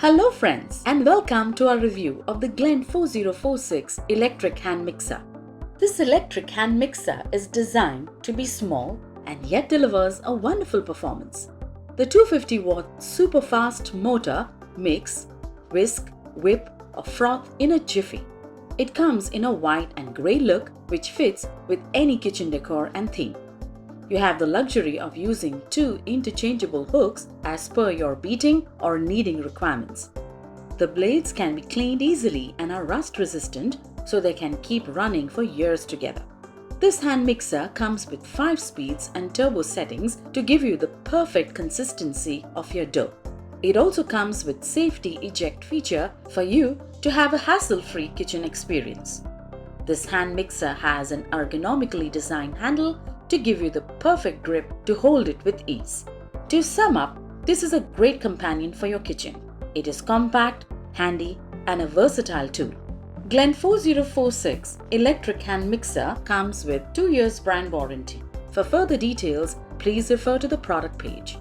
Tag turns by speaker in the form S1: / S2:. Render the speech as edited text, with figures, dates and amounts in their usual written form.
S1: Hello friends and welcome to our review of the Glen 4046 electric hand mixer. This electric hand mixer is designed to be small and yet delivers a wonderful performance. The 250-watt super fast motor makes, whisk, whip or froth in a jiffy. It comes in a white and grey look which fits with any kitchen decor and theme. You have the luxury of using two interchangeable hooks as per your beating or kneading requirements. The blades can be cleaned easily and are rust resistant, so they can keep running for years together. This hand mixer comes with 5 speeds and turbo settings to give you the perfect consistency of your dough. It also comes with safety eject feature for you to have a hassle-free kitchen experience. This hand mixer has an ergonomically designed handle to give you the perfect grip to hold it with ease. To sum up, this is a great companion for your kitchen. It is compact, handy, and a versatile tool. Glen 4046 electric hand mixer comes with 2 years brand warranty. For further details, please refer to the product page.